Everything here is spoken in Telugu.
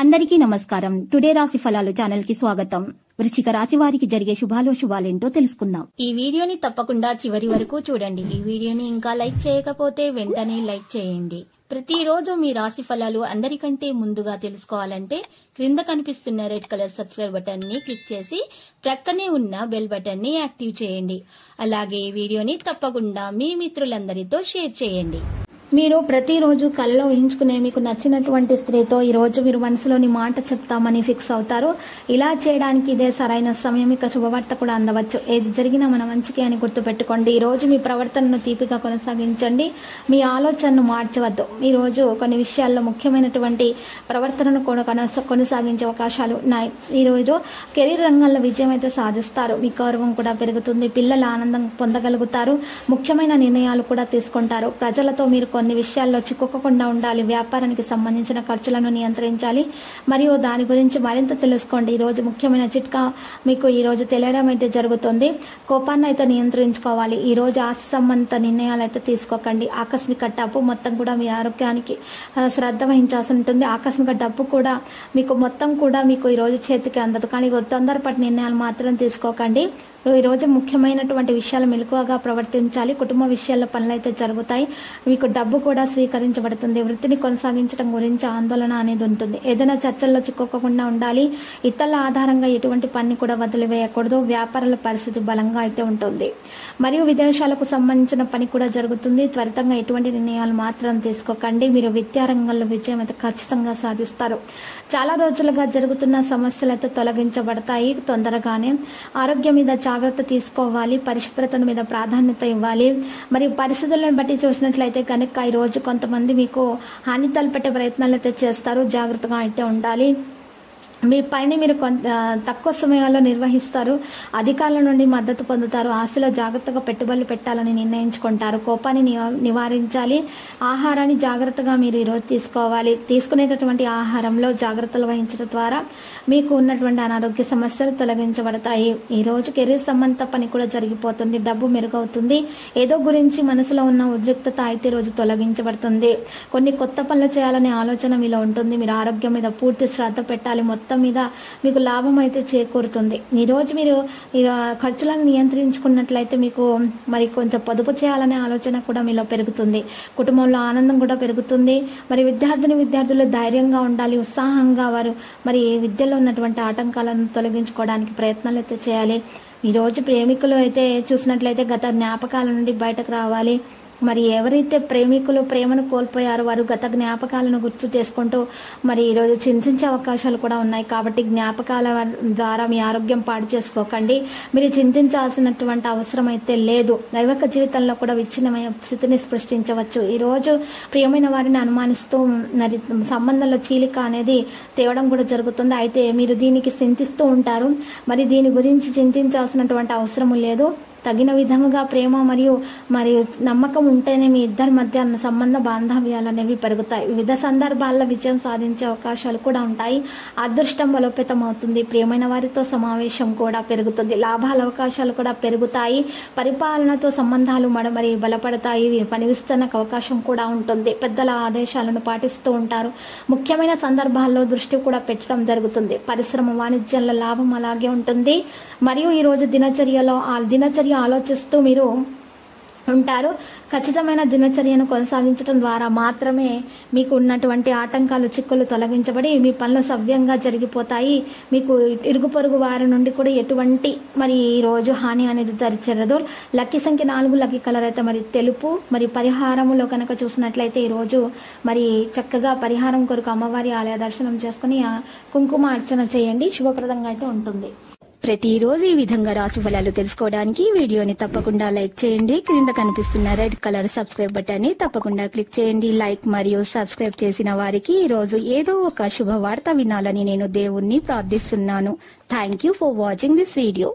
అందరికీ నమస్కారం. టుడే రాశి ఫలాలు ఛానల్ కి స్వాగతం. వృశ్చిక రాశి వారికి జరిగే శుభాలేంటో తెలుసుకుందాం. ఈ వీడియోని తప్పకుండా చివరి వరకు చూడండి. ఈ వీడియోని ఇంకా లైక్ చేయకపోతే వెంటనే లైక్ చేయండి. ప్రతిరోజు మీ రాశి ఫలాలు అందరికంటే ముందుగా తెలుసుకోవాలంటే క్రింద కనిపిస్తున్న రెడ్ కలర్ సబ్స్క్రైబ్ బటన్ ని క్లిక్ చేసి ప్రక్కనే ఉన్న బెల్ బటన్ ని యాక్టివ్ చేయండి. అలాగే ఈ వీడియోని తప్పకుండా మీ మిత్రులందరితో షేర్ చేయండి. మీరు ప్రతిరోజు కలలో ఊహించుకునే మీకు నచ్చినటువంటి స్త్రీతో ఈ రోజు మీరు మనసులోని మాట చెప్తామని ఫిక్స్ అవుతారు. ఇలా చేయడానికి ఇదే సరైన సమయం. ఇక శుభవార్త కూడా అందవచ్చు. ఏది జరిగినా మన మంచికి అని గుర్తుపెట్టుకోండి. ఈ రోజు మీ ప్రవర్తనను తీపిగా కొనసాగించండి. మీ ఆలోచనను మార్చవద్దు. ఈ రోజు కొన్ని విషయాల్లో ముఖ్యమైనటువంటి ప్రవర్తనను కూడా కొనసాగించే అవకాశాలు ఉన్నాయి. ఈ రోజు కెరీర్ రంగంలో విజయం అయితే సాధిస్తారు. మీ గౌరవం కూడా పెరుగుతుంది. పిల్లల ఆనందం పొందగలుగుతారు. ముఖ్యమైన నిర్ణయాలు కూడా తీసుకుంటారు. ప్రజలతో మీరు కొన్ని విషయాల్లో చిక్కుకోకుండా ఉండాలి. వ్యాపారానికి సంబంధించిన ఖర్చులను నియంత్రించాలి మరియు దాని గురించి మరింత తెలుసుకోండి. ఈ రోజు ముఖ్యమైన చిట్కా మీకు ఈ రోజు తెలియడం అయితే జరుగుతుంది. కోపాన్ని అయితే నియంత్రించుకోవాలి. ఈ రోజు ఆస్తి సంబంధిత నిర్ణయాలు అయితే తీసుకోకండి. ఆకస్మిక డబ్బు మొత్తం కూడా మీ ఆరోగ్యానికి శ్రద్ధ వహించాల్సి ఉంటుంది. ఆకస్మిక డబ్బు కూడా మీకు ఈ రోజు చేతికి అందదు. కానీ తొందరపాటు నిర్ణయాలు మాత్రం తీసుకోకండి. ఈ రోజు ముఖ్యమైనటువంటి విషయాలు మెలకువగా ప్రవర్తించాలి. కుటుంబ విషయాల్లో పనులైతే జరుగుతాయి. మీకు డబ్బు కూడా స్వీకరించబడుతుంది. వృత్తిని కొనసాగించడం గురించి ఆందోళన అనేది ఉంటుంది. ఏదైనా చర్చల్లో చిక్కుకోకుండా ఉండాలి. ఇతరుల ఆధారంగా ఎటువంటి పని కూడా వదిలివేయకూడదు. వ్యాపారాల పరిస్థితి బలంగా అయితే ఉంటుంది. మరియు విదేశాలకు సంబంధించిన పని కూడా జరుగుతుంది. త్వరితంగా ఎటువంటి నిర్ణయాలు మాత్రం తీసుకోకండి. మీరు విద్యారంగంలో విజయం అయితే ఖచ్చితంగా సాధిస్తారు. చాలా రోజులుగా జరుగుతున్న సమస్యలతో తొలగించబడతాయి. తొందరగానే ఆరోగ్యం మీద జాగ్రత్త తీసుకోవాలి. పరిశుభ్రత మీద ప్రాధాన్యత ఇవ్వాలి. మరియు పరిస్థితులను బట్టి చూసినట్లయితే కనుక ఈ రోజు కొంతమంది మీకు హాని తలపెట్టే ప్రయత్నాలు అయితే చేస్తారు. జాగ్రత్తగా అయితే ఉండాలి. మీ పని మీరు తక్కువ సమయాల్లో నిర్వహిస్తారు. అధికారుల నుండి మద్దతు పొందుతారు. ఆస్తిలో జాగ్రత్తగా పెట్టుబడులు పెట్టాలని నిర్ణయించుకుంటారు. కోపాన్ని నివారించాలి. ఆహారాన్ని జాగ్రత్తగా మీరు ఈరోజు తీసుకోవాలి. తీసుకునేటటువంటి ఆహారంలో జాగ్రత్తలు వహించడం ద్వారా మీకు ఉన్నటువంటి అనారోగ్య సమస్యలు తొలగించబడతాయి. ఈ రోజు కెరీర్ సంబంధిత పని కూడా జరిగిపోతుంది. డబ్బు మెరుగవుతుంది. ఏదో గురించి మనసులో ఉన్న ఉద్రిక్తత అయితే రోజు తొలగించబడుతుంది. కొన్ని కొత్త పనులు చేయాలనే ఆలోచన మీలో ఉంటుంది. మీరు ఆరోగ్యం మీద పూర్తి శ్రద్ధ పెట్టాలి. మొత్తం మీద మీకు లాభం అయితే చేకూరుతుంది. ఈ రోజు మీరు ఖర్చులను నియంత్రించుకున్నట్లయితే మీకు మరి కొంచెం పొదుపు చేయాలనే ఆలోచన కూడా మీలో పెరుగుతుంది. కుటుంబంలో ఆనందం కూడా పెరుగుతుంది. మరి విద్యార్థులు ధైర్యంగా ఉండాలి. ఉత్సాహంగా వారు మరి విద్యలో ఉన్నటువంటి ఆటంకాలను తొలగించుకోవడానికి ప్రయత్నాలు అయితే చేయాలి. ఈ రోజు ప్రేమికులు అయితే చూసినట్లయితే గత జ్ఞాపకాల నుండి బయటకు రావాలి. మరి ఎవరైతే ప్రేమికులు ప్రేమను కోల్పోయారో వారు గత జ్ఞాపకాలను గుర్తు చేసుకుంటూ మరి ఈరోజు చింతించే అవకాశాలు కూడా ఉన్నాయి. కాబట్టి జ్ఞాపకాల ద్వారా మీ ఆరోగ్యం పాడు చేసుకోకండి. మీరు చింతించాల్సినటువంటి అవసరం అయితే లేదు. దైవిక జీవితంలో కూడా విచ్ఛిన్నమైన స్థితిని సృష్టించవచ్చు. ఈ రోజు ప్రియమైన వారిని అనుమానిస్తూ మరి సంబంధంలో చీలిక అనేది తేవడం కూడా జరుగుతుంది. అయితే మీరు దీనికి చింతిస్తూ ఉంటారు. మరి దీని గురించి చింతించాల్సినటువంటి అవసరం లేదు. తగిన విధముగా ప్రేమ మరియు నమ్మకం ఉంటేనే మీ ఇద్దరి మధ్య సంబంధ బాంధవ్యాలు అనేవి పెరుగుతాయి. వివిధ సందర్భాల్లో విజయం సాధించే అవకాశాలు కూడా ఉంటాయి. అదృష్టం బలోపేతం అవుతుంది. ప్రియమైన వారితో సమావేశం కూడా పెరుగుతుంది. లాభాల అవకాశాలు కూడా పెరుగుతాయి. పరిపాలనతో సంబంధాలు మరి బలపడతాయి. పని విస్తరణకు అవకాశం కూడా ఉంటుంది. పెద్దల ఆదేశాలను పాటిస్తూ ఉంటారు. ముఖ్యమైన సందర్భాల్లో దృష్టి కూడా పెట్టడం జరుగుతుంది. పరిశ్రమ వాణిజ్యంలో లాభం అలాగే ఉంటుంది. మరియు ఈ రోజు దినచర్య ఆలోచిస్తూ మీరు ఉంటారు. ఖచ్చితమైన దినచర్యను కొనసాగించడం ద్వారా మాత్రమే మీకు ఉన్నటువంటి ఆటంకాలు చిక్కులు తొలగించబడి మీ పనులు సవ్యంగా జరిగిపోతాయి. మీకు ఇరుగు పొరుగు వారి నుండి కూడా ఎటువంటి మరి ఈ రోజు హాని అనేది దరిచేరదు. లక్కీ సంఖ్య 4, లక్కీ కలర్ అయితే మరి తెలుపు. మరి పరిహారములో కనుక చూసినట్లయితే ఈ రోజు మరి చక్కగా పరిహారం కొరకు అమ్మవారి ఆలయ దర్శనం చేసుకుని కుంకుమ అర్చన చేయండి. శుభప్రదంగా అయితే ఉంటుంది. ప్రతిరోజు ఈ విధంగా రాశి ఫలాలు తెలుసుకోవడానికి వీడియోని తప్పకుండా లైక్ చేయండి. క్రింద కనిపిస్తున్న రెడ్ కలర్ సబ్స్క్రైబ్ బటన్ ని తప్పకుండా క్లిక్ చేయండి. లైక్ మరియు సబ్స్క్రైబ్ చేసిన వారికి ఈ రోజు ఏదో ఒక శుభవార్త వినాలని నేను దేవుణ్ణి ప్రార్థిస్తున్నాను. Thank you for watching this video.